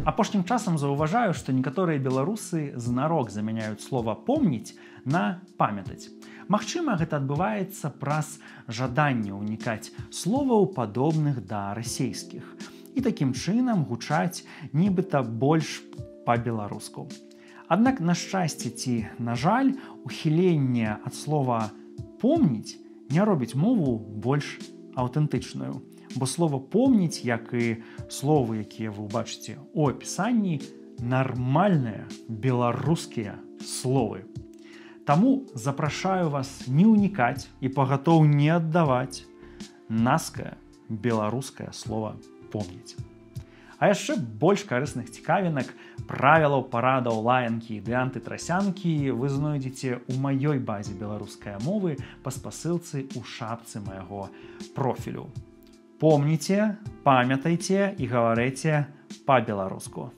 Апошнім часам заўважаю, што некаторыя беларусы знарок замяняюць слова «помніць» на «памятаць». Магчыма, гэта адбываецца праз жаданне ўнікаць словаў, падобных да расейскіх, і такім чынам гучаць нібыта больш па-беларуску. Аднак, на шчасце ці на жаль, ухіленне ад слова «помніць» не робіць мову больш аўтэнтычную. Бо слова «помніць», як і словы, якія вы ўбачыце ў апісанні, нармальныя беларускія словы. Таму запрашаю вас не ўнікаць і пагатоў не аддаваць наскае беларускае слова «помніць». А яшчэ больш карысных цікавінак, правілаў, парадаў, лаянкі ды антытрасянкі вы знойдзеце ў маёй базе беларускай мовы па спасылцы ў шапцы майго профілю. Помніце, памятайце і гаварыце па-беларуску.